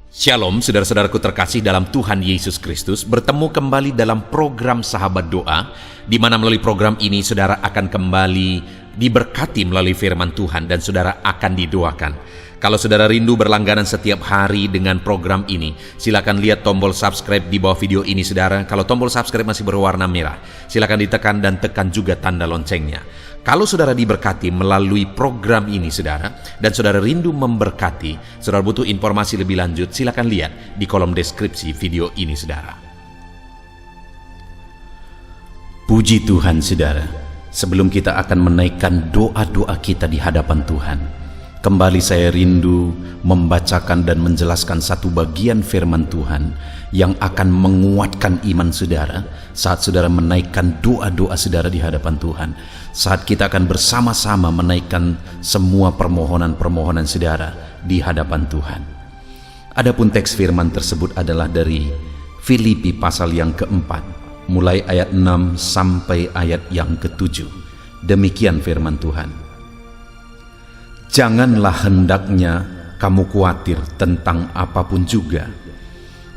Shalom, saudara-saudaraku terkasih dalam Tuhan Yesus Kristus. Bertemu kembali dalam program Sahabat Doa, di mana melalui program ini saudara akan kembali diberkati melalui firman Tuhan dan saudara akan didoakan. Kalau saudara rindu berlangganan setiap hari dengan program ini, silakan lihat tombol subscribe di bawah video ini saudara. Kalau tombol subscribe masih berwarna merah, silakan ditekan dan tekan juga tanda loncengnya. Kalau saudara diberkati melalui program ini saudara, dan saudara rindu memberkati, saudara butuh informasi lebih lanjut, silakan lihat di kolom deskripsi video ini saudara. Puji Tuhan saudara, sebelum kita akan menaikkan doa-doa kita di hadapan Tuhan, kembali saya rindu membacakan dan menjelaskan satu bagian firman Tuhan yang akan menguatkan iman saudara saat saudara menaikkan doa-doa saudara di hadapan Tuhan. Saat kita akan bersama-sama menaikkan semua permohonan-permohonan saudara di hadapan Tuhan. Adapun teks firman tersebut adalah dari Filipi pasal yang keempat, mulai ayat 6 sampai ayat yang ke-7. Demikian firman Tuhan. Janganlah hendaknya kamu khawatir tentang apapun juga,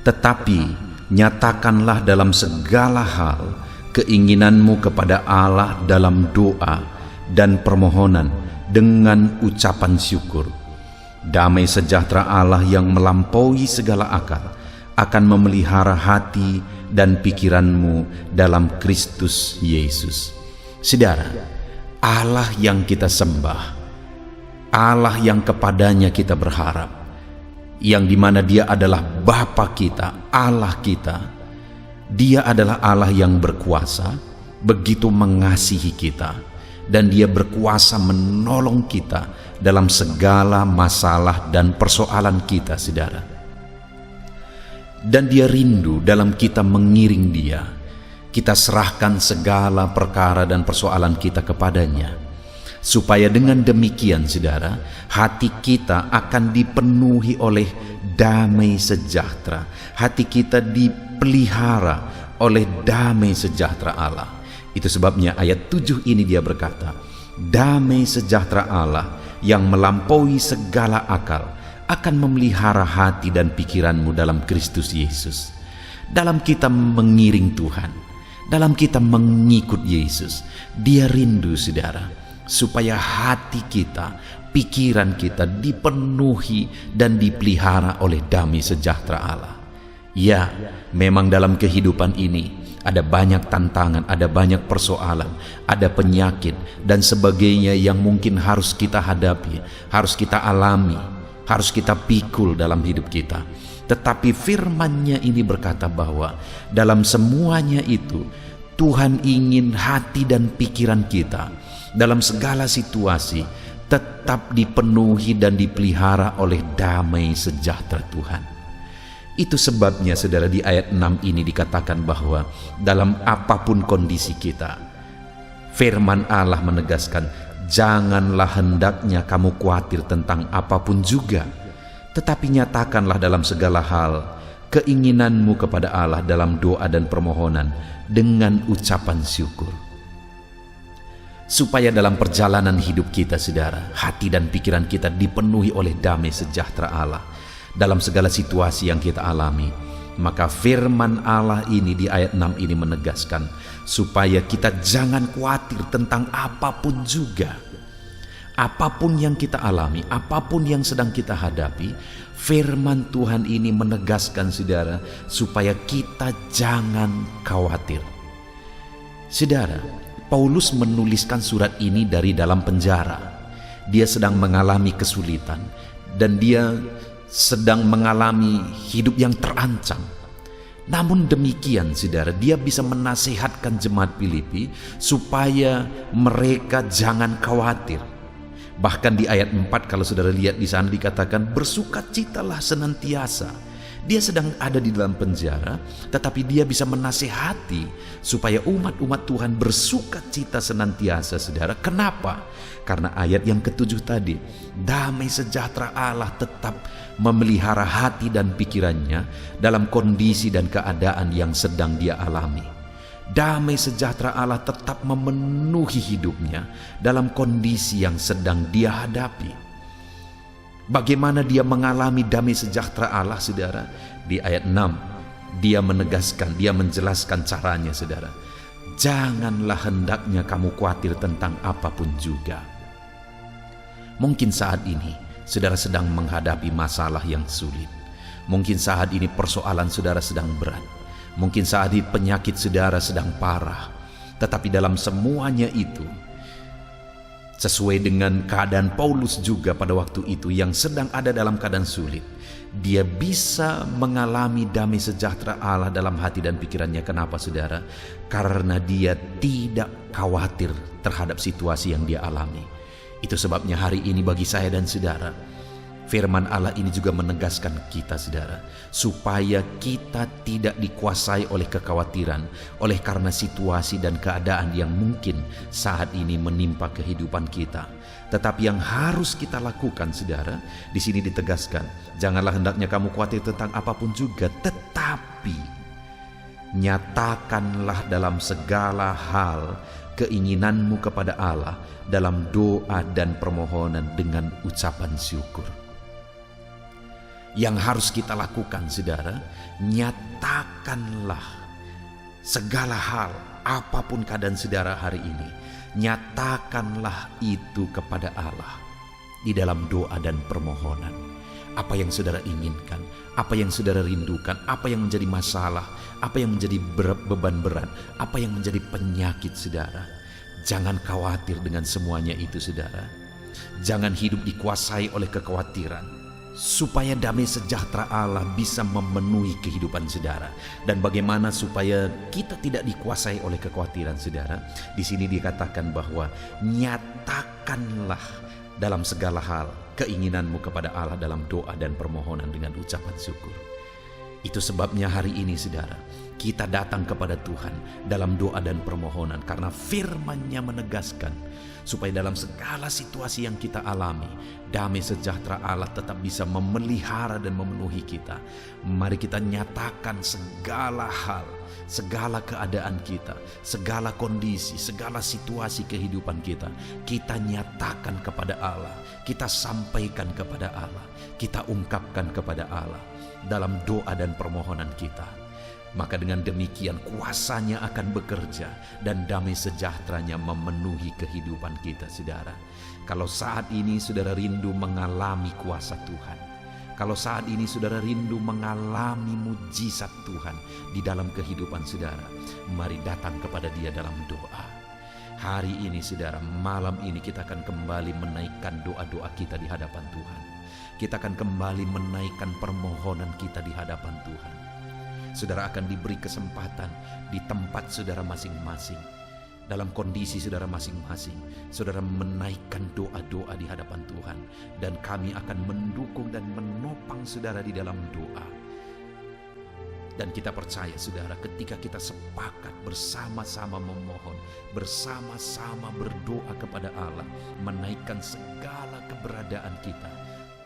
tetapi nyatakanlah dalam segala hal keinginanmu kepada Allah dalam doa dan permohonan dengan ucapan syukur. Damai sejahtera Allah yang melampaui segala akal akan memelihara hati dan pikiranmu dalam Kristus Yesus. Saudara, Allah yang kita sembah, Allah yang kepadanya kita berharap, yang dimana Dia adalah Bapa kita, Allah kita. Dia adalah Allah yang berkuasa, begitu mengasihi kita, dan Dia berkuasa menolong kita dalam segala masalah dan persoalan kita, saudara. Dan Dia rindu dalam kita mengiring Dia. Kita serahkan segala perkara dan persoalan kita kepadanya, supaya dengan demikian, saudara, hati kita akan dipenuhi oleh damai sejahtera. Hati kita dipelihara oleh damai sejahtera Allah. Itu sebabnya ayat 7 ini dia berkata, damai sejahtera Allah yang melampaui segala akal akan memelihara hati dan pikiranmu dalam Kristus Yesus. Dalam kita mengiring Tuhan, dalam kita mengikut Yesus, Dia rindu, saudara, supaya hati kita, pikiran kita dipenuhi dan dipelihara oleh damai sejahtera Allah. Ya, memang dalam kehidupan ini ada banyak tantangan, ada banyak persoalan, ada penyakit dan sebagainya yang mungkin harus kita hadapi, harus kita alami, harus kita pikul dalam hidup kita. Tetapi firman-Nya ini berkata bahwa dalam semuanya itu Tuhan ingin hati dan pikiran kita dalam segala situasi tetap dipenuhi dan dipelihara oleh damai sejahtera Tuhan. Itu sebabnya saudara di ayat 6 ini dikatakan bahwa dalam apapun kondisi kita, firman Allah menegaskan, janganlah hendaknya kamu khawatir tentang apapun juga, tetapi nyatakanlah dalam segala hal keinginanmu kepada Allah dalam doa dan permohonan dengan ucapan syukur. Supaya dalam perjalanan hidup kita, saudara, hati dan pikiran kita dipenuhi oleh damai sejahtera Allah dalam segala situasi yang kita alami. Maka firman Allah ini di ayat 6 ini menegaskan supaya kita jangan khawatir tentang apapun juga. Apapun yang kita alami, apapun yang sedang kita hadapi, firman Tuhan ini menegaskan, saudara, supaya kita jangan khawatir. Saudara, Paulus menuliskan surat ini dari dalam penjara. Dia sedang mengalami kesulitan dan dia sedang mengalami hidup yang terancam. Namun demikian, saudara, dia bisa menasihatkan jemaat Filipi supaya mereka jangan khawatir. Bahkan di ayat 4 kalau saudara lihat di sana dikatakan bersukacitalah senantiasa. Dia sedang ada di dalam penjara, tetapi dia bisa menasihati supaya umat-umat Tuhan bersukacita senantiasa, saudara. Kenapa? Karena ayat yang ke-7 tadi, damai sejahtera Allah tetap memelihara hati dan pikirannya dalam kondisi dan keadaan yang sedang dia alami. Damai sejahtera Allah tetap memenuhi hidupnya dalam kondisi yang sedang dia hadapi. Bagaimana dia mengalami damai sejahtera Allah, saudara? Di ayat 6, dia menegaskan, dia menjelaskan caranya, saudara. Janganlah hendaknya kamu khawatir tentang apapun juga. Mungkin saat ini saudara sedang menghadapi masalah yang sulit. Mungkin saat ini persoalan saudara sedang berat. Mungkin saat ini penyakit saudara sedang parah. Tetapi dalam semuanya itu, sesuai dengan keadaan Paulus juga pada waktu itu yang sedang ada dalam keadaan sulit, dia bisa mengalami damai sejahtera Allah dalam hati dan pikirannya. Kenapa, saudara? Karena dia tidak khawatir terhadap situasi yang dia alami. Itu sebabnya hari ini bagi saya dan saudara, firman Allah ini juga menegaskan kita, saudara, supaya kita tidak dikuasai oleh kekhawatiran oleh karena situasi dan keadaan yang mungkin saat ini menimpa kehidupan kita. Tetapi yang harus kita lakukan, saudara, di sini ditegaskan, janganlah hendaknya kamu khawatir tentang apapun juga, tetapi nyatakanlah dalam segala hal keinginanmu kepada Allah dalam doa dan permohonan dengan ucapan syukur. Yang harus kita lakukan, saudara, nyatakanlah segala hal, apapun keadaan saudara hari ini, nyatakanlah itu kepada Allah di dalam doa dan permohonan. Apa yang saudara inginkan, apa yang saudara rindukan, apa yang menjadi masalah, apa yang menjadi beban berat, apa yang menjadi penyakit saudara. Jangan khawatir dengan semuanya itu, saudara. Jangan hidup dikuasai oleh kekhawatiran, supaya damai sejahtera Allah bisa memenuhi kehidupan saudara. Dan bagaimana supaya kita tidak dikuasai oleh kekhawatiran, saudara? Di sini dikatakan bahwa nyatakanlah dalam segala hal keinginanmu kepada Allah dalam doa dan permohonan dengan ucapan syukur. Itu sebabnya hari ini, saudara, kita datang kepada Tuhan dalam doa dan permohonan karena firman-Nya menegaskan supaya dalam segala situasi yang kita alami, damai sejahtera Allah tetap bisa memelihara dan memenuhi kita. Mari kita nyatakan segala hal, segala keadaan kita, segala kondisi, segala situasi kehidupan kita, kita nyatakan kepada Allah, kita sampaikan kepada Allah, kita ungkapkan kepada Allah dalam doa dan permohonan kita. Maka dengan demikian kuasa-Nya akan bekerja dan damai sejahtera-Nya memenuhi kehidupan kita, saudara. Kalau saat ini saudara rindu mengalami kuasa Tuhan, kalau saat ini saudara rindu mengalami mujizat Tuhan di dalam kehidupan saudara, mari datang kepada Dia dalam doa. Hari ini, saudara, malam ini kita akan kembali menaikkan doa-doa kita di hadapan Tuhan. Kita akan kembali menaikkan permohonan kita di hadapan Tuhan. Saudara akan diberi kesempatan di tempat saudara masing-masing, dalam kondisi saudara masing-masing, saudara menaikkan doa-doa di hadapan Tuhan, dan kami akan mendukung dan menopang saudara di dalam doa. Dan kita percaya, saudara, ketika kita sepakat bersama-sama memohon, bersama-sama berdoa kepada Allah, menaikkan segala keberadaan kita,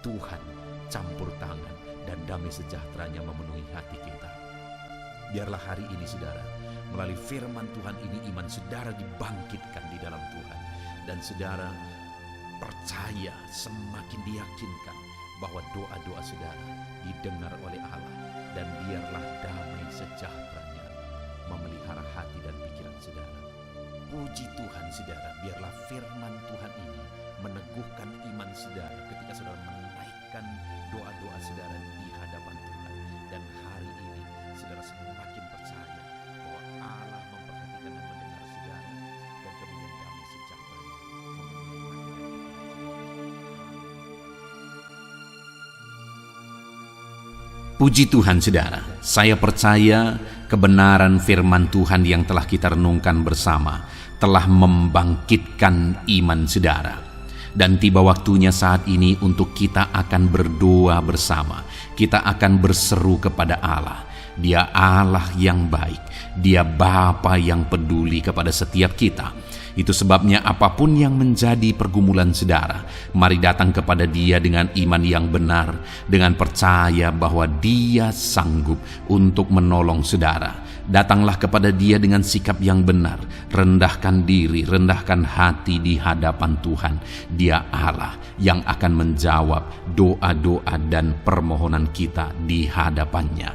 Tuhan campur tangan dan damai sejahtera-Nya memenuhi hati kita. Biarlah hari ini, saudara, melalui firman Tuhan ini iman saudara dibangkitkan di dalam Tuhan. Dan saudara percaya, semakin diyakinkan bahwa doa-doa saudara didengar oleh Allah. Dan biarlah damai sejahtera-Nya memelihara hati dan pikiran saudara. Puji Tuhan, saudara, biarlah firman Tuhan ini meneguhkan iman saudara ketika saudara menaikkan doa-doa saudara di hadapan Tuhan. Dan hari ini saudara semakin percaya bahwa Allah memperhatikan dan mendengar saudara, dan kemudian damai sejahtera Puji Tuhan, saudara. Saya percaya kebenaran firman Tuhan yang telah kita renungkan bersama telah membangkitkan iman saudara. Dan tiba waktunya saat ini untuk kita akan berdoa bersama. Kita akan berseru kepada Allah. Dia Allah yang baik. Dia Bapa yang peduli kepada setiap kita. Itu sebabnya apapun yang menjadi pergumulan saudara, mari datang kepada Dia dengan iman yang benar, dengan percaya bahwa Dia sanggup untuk menolong saudara. Datanglah kepada Dia dengan sikap yang benar, rendahkan diri, rendahkan hati di hadapan Tuhan. Dia Allah yang akan menjawab doa-doa dan permohonan kita di hadapannya.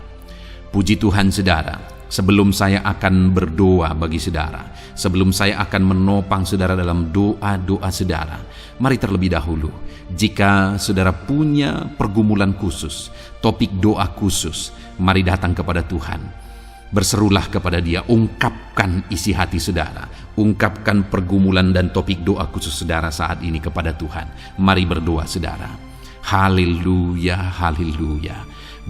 Puji Tuhan saudara. Sebelum saya akan berdoa bagi saudara, sebelum saya akan menopang saudara dalam doa-doa saudara, mari terlebih dahulu, jika saudara punya pergumulan khusus, topik doa khusus, mari datang kepada Tuhan. Berserulah kepada Dia, ungkapkan isi hati saudara, ungkapkan pergumulan dan topik doa khusus saudara saat ini kepada Tuhan. Mari berdoa saudara. Haleluya, haleluya.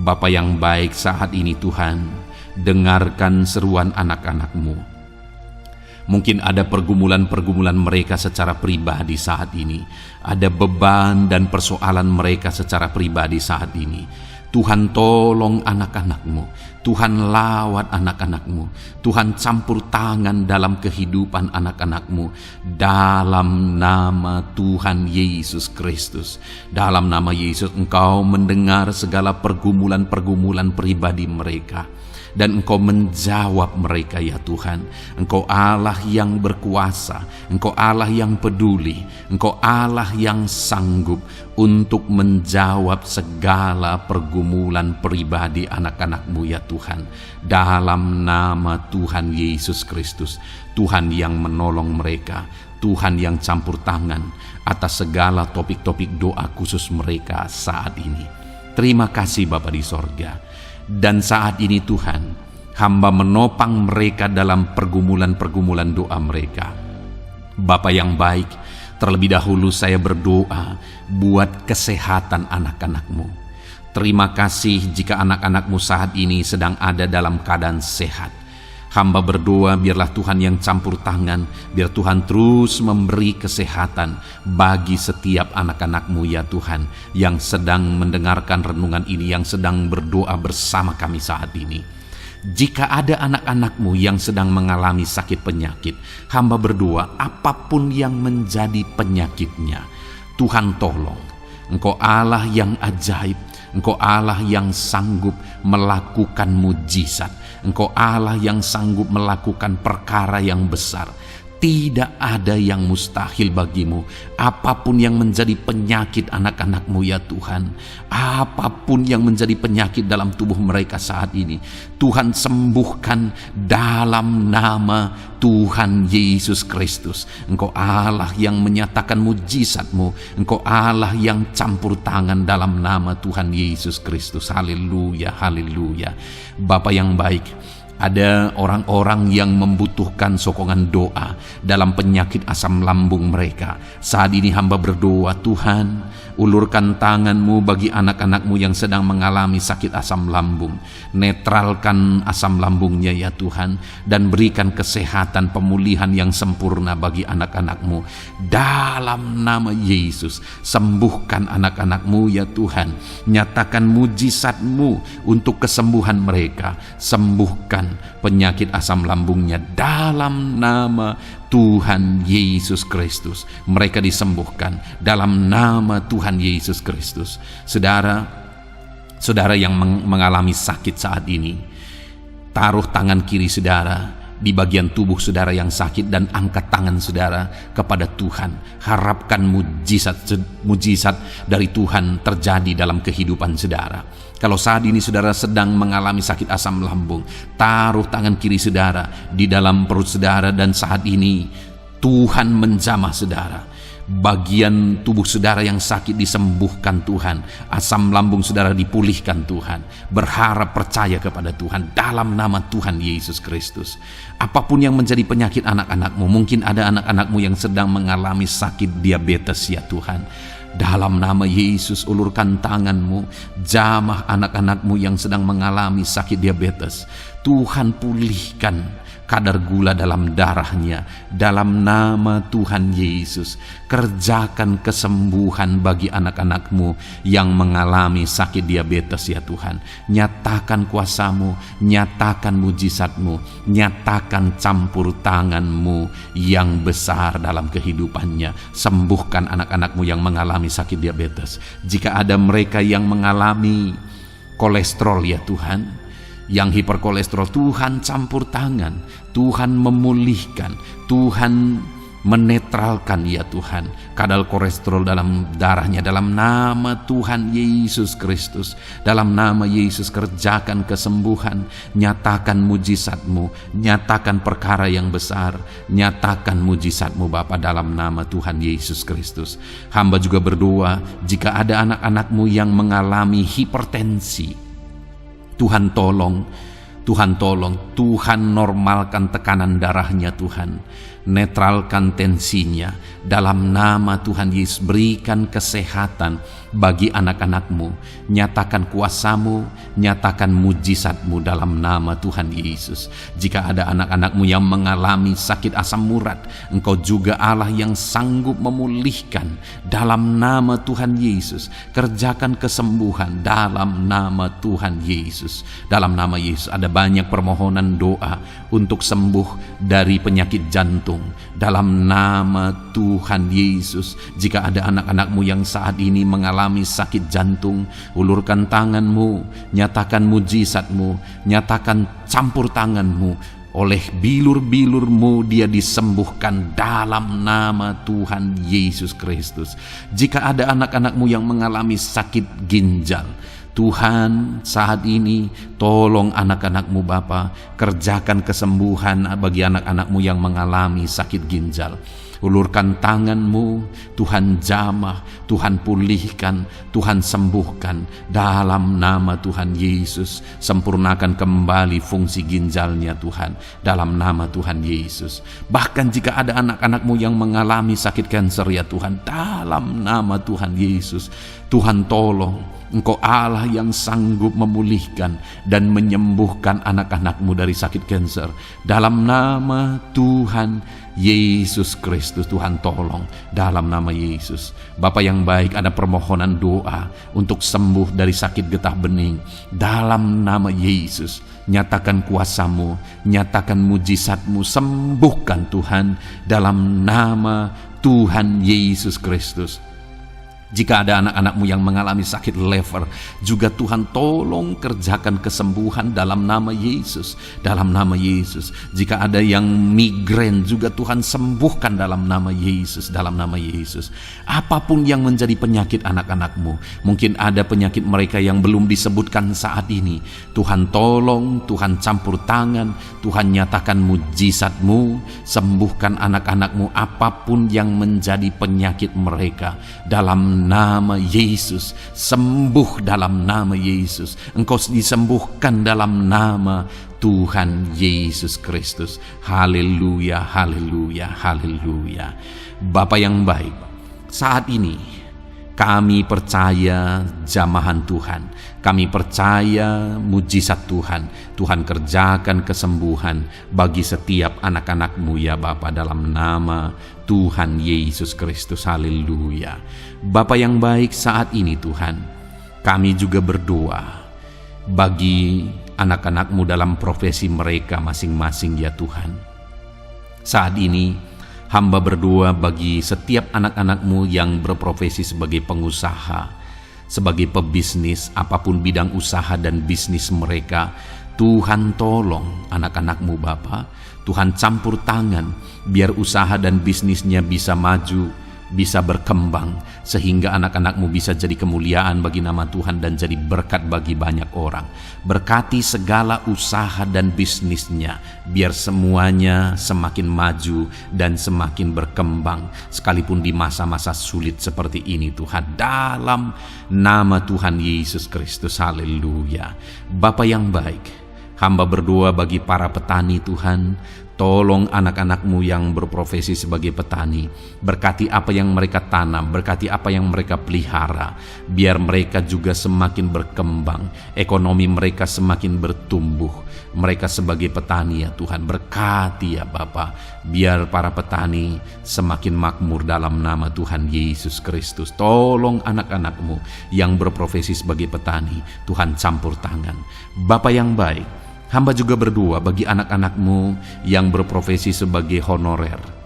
Bapa yang baik, saat ini Tuhan, dengarkan seruan anak-anak-Mu. Mungkin ada pergumulan-pergumulan mereka secara pribadi saat ini. Ada beban dan persoalan mereka secara pribadi saat ini. Tuhan tolong anak-anak-Mu. Tuhan lawat anak-anak-Mu. Tuhan campur tangan dalam kehidupan anak-anak-Mu. Dalam nama Tuhan Yesus Kristus. Dalam nama Yesus Engkau mendengar segala pergumulan-pergumulan pribadi mereka. Dan Engkau menjawab mereka ya Tuhan. Engkau Allah yang berkuasa, Engkau Allah yang peduli, Engkau Allah yang sanggup untuk menjawab segala pergumulan pribadi anak-anak-Mu ya Tuhan. Dalam nama Tuhan Yesus Kristus, Tuhan yang menolong mereka, Tuhan yang campur tangan atas segala topik-topik doa khusus mereka saat ini. Terima kasih Bapa di sorga. Dan saat ini Tuhan, hamba menopang mereka dalam pergumulan-pergumulan doa mereka. Bapa yang baik, terlebih dahulu saya berdoa buat kesehatan anak-anak-Mu. Terima kasih jika anak-anak-Mu saat ini sedang ada dalam keadaan sehat. Hamba berdoa biarlah Tuhan yang campur tangan, biar Tuhan terus memberi kesehatan bagi setiap anak-anak-Mu ya Tuhan, yang sedang mendengarkan renungan ini, yang sedang berdoa bersama kami saat ini. Jika ada anak-anak-Mu yang sedang mengalami sakit penyakit, hamba berdoa apapun yang menjadi penyakitnya, Tuhan tolong. Engkau Allah yang ajaib, Engkau Allah yang sanggup melakukan mujizat, Engkau Allah yang sanggup melakukan perkara yang besar. Tidak ada yang mustahil bagimu. Apapun yang menjadi penyakit anak-anak-Mu ya Tuhan, apapun yang menjadi penyakit dalam tubuh mereka saat ini, Tuhan sembuhkan dalam nama Tuhan Yesus Kristus. Engkau Allah yang menyatakan mujizat-Mu, Engkau Allah yang campur tangan dalam nama Tuhan Yesus Kristus. Haleluya, haleluya. Bapa yang baik, ada orang-orang yang membutuhkan sokongan doa dalam penyakit asam lambung mereka. Saat ini hamba berdoa, Tuhan, ulurkan tangan-Mu bagi anak-anak-Mu yang sedang mengalami sakit asam lambung. Netralkan asam lambungnya ya Tuhan, dan berikan kesehatan pemulihan yang sempurna bagi anak-anak-Mu. Dalam nama Yesus, sembuhkan anak-anak-Mu ya Tuhan. Nyatakan mujizat-Mu untuk kesembuhan mereka. Sembuhkan penyakit asam lambungnya dalam nama Tuhan Yesus Kristus. Mereka disembuhkan dalam nama Tuhan Yesus Kristus. Saudara yang mengalami sakit saat ini, taruh tangan kiri saudara di bagian tubuh saudara yang sakit dan angkat tangan saudara kepada Tuhan. Harapkan mujizat dari Tuhan terjadi dalam kehidupan saudara. Kalau saat ini saudara sedang mengalami sakit asam lambung, taruh tangan kiri saudara di dalam perut saudara, dan saat ini Tuhan menjamah saudara. Bagian tubuh saudara yang sakit disembuhkan Tuhan. Asam lambung saudara dipulihkan Tuhan. Berharap, percaya kepada Tuhan dalam nama Tuhan Yesus Kristus. Apapun yang menjadi penyakit anak-anak-Mu, mungkin ada anak-anak-Mu yang sedang mengalami sakit diabetes ya Tuhan. Dalam nama Yesus, ulurkan tangan-Mu, jamah anak-anak-Mu yang sedang mengalami sakit diabetes. Tuhan pulihkan kadar gula dalam darahnya. Dalam nama Tuhan Yesus, kerjakan kesembuhan bagi anak-anak-Mu yang mengalami sakit diabetes ya Tuhan. Nyatakan kuasa-Mu, nyatakan mujizat-Mu, nyatakan campur tangan-Mu yang besar dalam kehidupannya. Sembuhkan anak-anak-Mu yang mengalami sakit diabetes. Jika ada mereka yang mengalami kolesterol ya Tuhan, yang hiperkolesterol, Tuhan campur tangan, Tuhan memulihkan, Tuhan menetralkan ya Tuhan kadar kolesterol dalam darahnya. Dalam nama Tuhan Yesus Kristus, dalam nama Yesus kerjakan kesembuhan, nyatakan mujizat-Mu, nyatakan perkara yang besar, nyatakan mujizat-Mu Bapa, dalam nama Tuhan Yesus Kristus. Hamba juga berdoa jika ada anak-anak-Mu yang mengalami hipertensi, Tuhan tolong, Tuhan tolong, Tuhan normalkan tekanan darahnya Tuhan, netralkan tensinya, dalam nama Tuhan Yesus. Berikan kesehatan bagi anak-anak-Mu, nyatakan kuasa-Mu, nyatakan mujizat-Mu dalam nama Tuhan Yesus. Jika ada anak-anak-Mu yang mengalami sakit asam urat, Engkau juga Allah yang sanggup memulihkan, dalam nama Tuhan Yesus. Kerjakan kesembuhan dalam nama Tuhan Yesus. Dalam nama Yesus ada banyak permohonan doa untuk sembuh dari penyakit jantung. Dalam nama Tuhan Yesus, jika ada anak-anak-Mu yang saat ini mengalami sakit jantung, ulurkan tangan-Mu, nyatakan mujizat-Mu, nyatakan campur tangan-Mu. Oleh bilur-bilur-Mu dia disembuhkan dalam nama Tuhan Yesus Kristus. Jika ada anak-anak-Mu yang mengalami sakit ginjal, Tuhan saat ini tolong anak-anak-Mu Bapa, kerjakan kesembuhan bagi anak-anak-Mu yang mengalami sakit ginjal. Ulurkan tangan-Mu, Tuhan jamah, Tuhan pulihkan, Tuhan sembuhkan dalam nama Tuhan Yesus. Sempurnakan kembali fungsi ginjalnya Tuhan, dalam nama Tuhan Yesus. Bahkan jika ada anak-anak-Mu yang mengalami sakit kanker ya Tuhan, dalam nama Tuhan Yesus, Tuhan tolong. Engkau Allah yang sanggup memulihkan dan menyembuhkan anak-anak-Mu dari sakit kanker. Dalam nama Tuhan Yesus Kristus, Tuhan tolong dalam nama Yesus. Bapa yang baik, ada permohonan doa untuk sembuh dari sakit getah bening. Dalam nama Yesus, nyatakan kuasa-Mu, nyatakan mujizat-Mu, sembuhkan Tuhan dalam nama Tuhan Yesus Kristus. Jika ada anak-anak-Mu yang mengalami sakit lever, juga Tuhan tolong kerjakan kesembuhan dalam nama Yesus. Dalam nama Yesus. Jika ada yang migrain, juga Tuhan sembuhkan dalam nama Yesus. Dalam nama Yesus. Apapun yang menjadi penyakit anak-anak-Mu, mungkin ada penyakit mereka yang belum disebutkan saat ini, Tuhan tolong, Tuhan campur tangan, Tuhan nyatakan mujizat-Mu, sembuhkan anak-anak-Mu apapun yang menjadi penyakit mereka. Dalam nama Yesus, sembuh dalam nama Yesus. Engkau disembuhkan dalam nama Tuhan Yesus Kristus. Haleluya, haleluya, haleluya. Bapa yang baik, saat ini kami percaya jamahan Tuhan, kami percaya mujizat Tuhan. Tuhan kerjakan kesembuhan bagi setiap anak-anak-Mu ya Bapa, dalam nama Tuhan Yesus Kristus. Haleluya. Bapa yang baik, saat ini Tuhan, kami juga berdoa bagi anak-anak-Mu dalam profesi mereka masing-masing ya Tuhan. Saat ini hamba berdoa bagi setiap anak-anak-Mu yang berprofesi sebagai pengusaha, sebagai pebisnis, apapun bidang usaha dan bisnis mereka. Tuhan tolong anak-anak-Mu Bapa, Tuhan campur tangan biar usaha dan bisnisnya bisa maju, bisa berkembang, sehingga anak-anak-Mu bisa jadi kemuliaan bagi nama Tuhan dan jadi berkat bagi banyak orang. Berkati segala usaha dan bisnisnya, biar semuanya semakin maju dan semakin berkembang, sekalipun di masa-masa sulit seperti ini Tuhan, dalam nama Tuhan Yesus Kristus. Haleluya. Bapa yang baik, hamba berdoa bagi para petani Tuhan. Tolong anak-anak-Mu yang berprofesi sebagai petani, berkati apa yang mereka tanam, berkati apa yang mereka pelihara, biar mereka juga semakin berkembang, ekonomi mereka semakin bertumbuh. Mereka sebagai petani ya Tuhan, berkati ya Bapa, biar para petani semakin makmur dalam nama Tuhan Yesus Kristus. Tolong anak-anak-Mu yang berprofesi sebagai petani, Tuhan campur tangan. Bapa yang baik, hamba juga berdoa bagi anak-anak-Mu yang berprofesi sebagai honorer.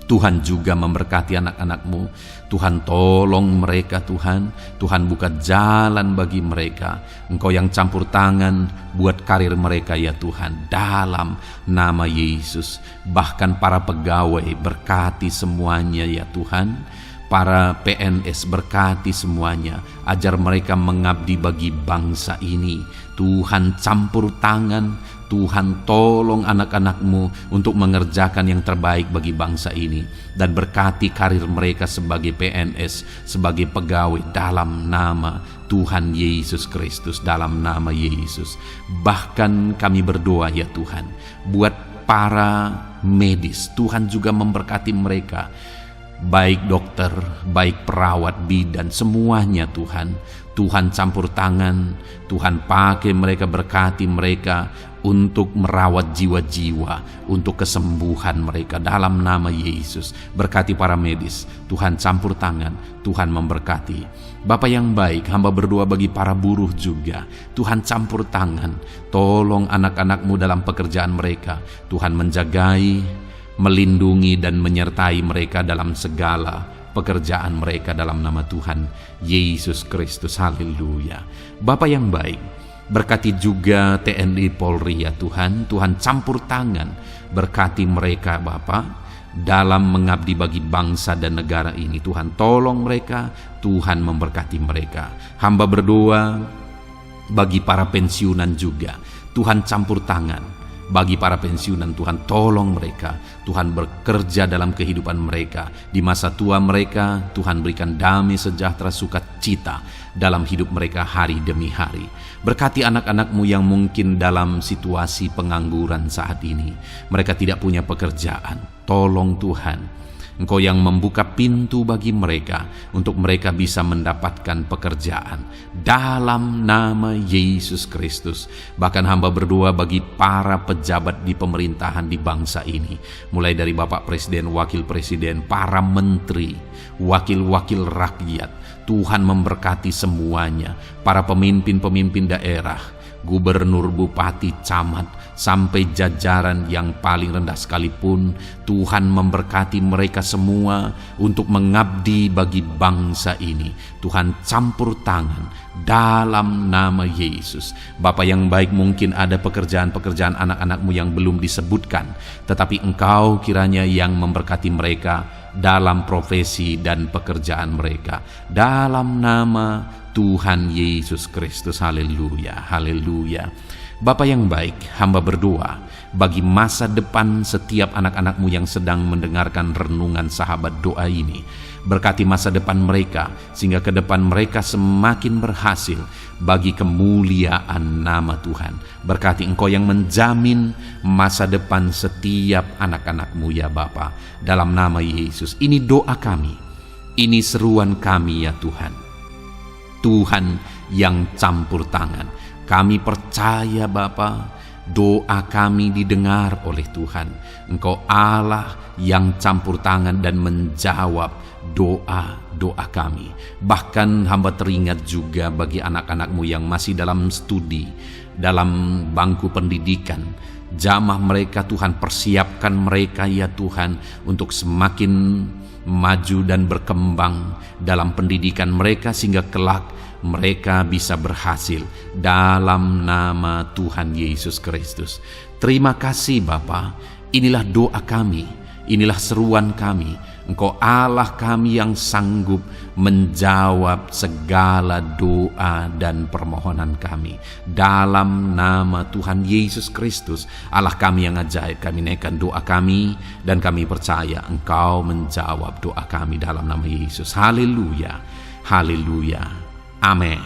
Tuhan juga memberkati anak-anak-Mu. Tuhan tolong mereka Tuhan. Tuhan buka jalan bagi mereka. Engkau yang campur tangan buat karir mereka ya Tuhan. Dalam nama Yesus. Bahkan para pegawai berkati semuanya ya Tuhan. Para PNS berkati semuanya, ajar mereka mengabdi bagi bangsa ini. Tuhan campur tangan, Tuhan tolong anak-anak-Mu untuk mengerjakan yang terbaik bagi bangsa ini. Dan berkati karir mereka sebagai PNS, sebagai pegawai dalam nama Tuhan Yesus Kristus, dalam nama Yesus. Bahkan kami berdoa ya Tuhan, buat para medis, Tuhan juga memberkati mereka. Baik dokter, baik perawat, bidan, semuanya Tuhan. Tuhan campur tangan, Tuhan pakai mereka, berkati mereka untuk merawat jiwa-jiwa, untuk kesembuhan mereka dalam nama Yesus. Berkati para medis, Tuhan campur tangan, Tuhan memberkati. Bapa yang baik, hamba berdoa bagi para buruh juga. Tuhan campur tangan, tolong anak-anak-Mu dalam pekerjaan mereka. Tuhan menjagai, melindungi dan menyertai mereka dalam segala pekerjaan mereka dalam nama Tuhan Yesus Kristus. Haleluya. Bapa yang baik, berkati juga TNI Polri ya Tuhan. Tuhan campur tangan, berkati mereka Bapa dalam mengabdi bagi bangsa dan negara ini. Tuhan tolong mereka, Tuhan memberkati mereka. Hamba berdoa bagi para pensiunan juga. Tuhan campur tangan bagi para pensiunan, Tuhan tolong mereka. Tuhan bekerja dalam kehidupan mereka. Di masa tua mereka, Tuhan berikan damai sejahtera sukacita dalam hidup mereka hari demi hari. Berkati anak-anak-Mu yang mungkin dalam situasi pengangguran saat ini. Mereka tidak punya pekerjaan. Tolong Tuhan, Engkau yang membuka pintu bagi mereka untuk mereka bisa mendapatkan pekerjaan dalam nama Yesus Kristus. Bahkan hamba berdoa bagi para pejabat di pemerintahan di bangsa ini, mulai dari Bapak Presiden, Wakil Presiden, para menteri, wakil-wakil rakyat. Tuhan memberkati semuanya, para pemimpin-pemimpin daerah, gubernur, bupati, camat, sampai jajaran yang paling rendah sekalipun. Tuhan memberkati mereka semua untuk mengabdi bagi bangsa ini. Tuhan campur tangan dalam nama Yesus. Bapa yang baik, mungkin ada pekerjaan-pekerjaan anak-anak-Mu yang belum disebutkan, tetapi Engkau kiranya yang memberkati mereka dalam profesi dan pekerjaan mereka dalam nama Tuhan Yesus Kristus. Haleluya, haleluya. Bapa yang baik, hamba berdoa bagi masa depan setiap anak-anak-Mu yang sedang mendengarkan renungan sahabat doa ini. Berkati masa depan mereka, sehingga ke depan mereka semakin berhasil bagi kemuliaan nama Tuhan. Berkati Engkau yang menjamin masa depan setiap anak-anak-Mu ya Bapa. Dalam nama Yesus, ini doa kami, ini seruan kami ya Tuhan. Tuhan yang campur tangan. Kami percaya Bapa, doa kami didengar oleh Tuhan. Engkau Allah yang campur tangan dan menjawab doa-doa kami. Bahkan hamba teringat juga bagi anak-anak-Mu yang masih dalam studi, dalam bangku pendidikan. Jamah mereka Tuhan, persiapkan mereka ya Tuhan untuk semakin maju dan berkembang dalam pendidikan mereka, sehingga kelak mereka bisa berhasil dalam nama Tuhan Yesus Kristus. Terima kasih Bapa. Inilah doa kami, inilah seruan kami. Engkau Allah kami yang sanggup menjawab segala doa dan permohonan kami. Dalam nama Tuhan Yesus Kristus, Allah kami yang ajaib, kami naikkan doa kami dan kami percaya Engkau menjawab doa kami dalam nama Yesus. Haleluya, haleluya. Amin.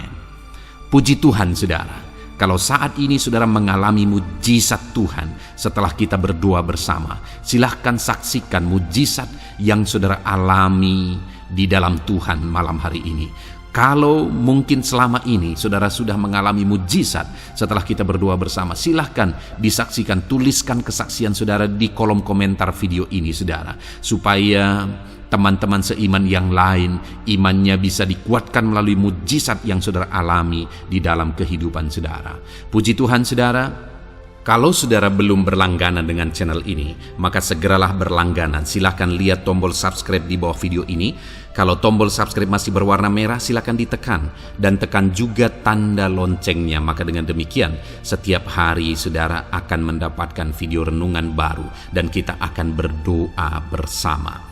Puji Tuhan saudara. Kalau saat ini saudara mengalami mujizat Tuhan setelah kita berdoa bersama, silahkan saksikan mujizat yang saudara alami di dalam Tuhan malam hari ini. Kalau mungkin selama ini saudara sudah mengalami mujizat setelah kita berdoa bersama, silahkan disaksikan, tuliskan kesaksian saudara di kolom komentar video ini saudara, supaya teman-teman seiman yang lain imannya bisa dikuatkan melalui mujizat yang saudara alami di dalam kehidupan saudara. Puji Tuhan saudara, kalau saudara belum berlangganan dengan channel ini, maka segeralah berlangganan. Silahkan lihat tombol subscribe di bawah video ini. Kalau tombol subscribe masih berwarna merah, silahkan ditekan dan tekan juga tanda loncengnya. Maka dengan demikian setiap hari saudara akan mendapatkan video renungan baru dan kita akan berdoa bersama.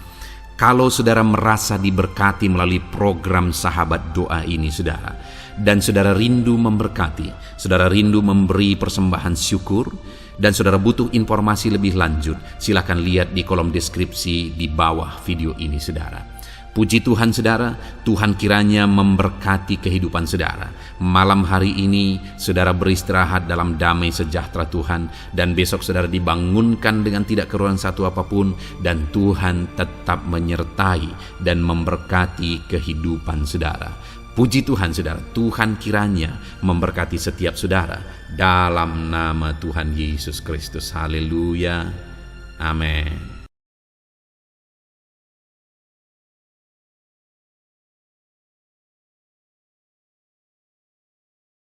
Kalau saudara merasa diberkati melalui program Sahabat Doa ini saudara, dan saudara rindu memberkati, saudara rindu memberi persembahan syukur, dan saudara butuh informasi lebih lanjut, silakan lihat di kolom deskripsi di bawah video ini saudara. Puji Tuhan saudara, Tuhan kiranya memberkati kehidupan saudara. Malam hari ini saudara beristirahat dalam damai sejahtera Tuhan, dan besok saudara dibangunkan dengan tidak kekurangan satu apapun, dan Tuhan tetap menyertai dan memberkati kehidupan saudara. Puji Tuhan saudara, Tuhan kiranya memberkati setiap saudara dalam nama Tuhan Yesus Kristus. Haleluya. Amin.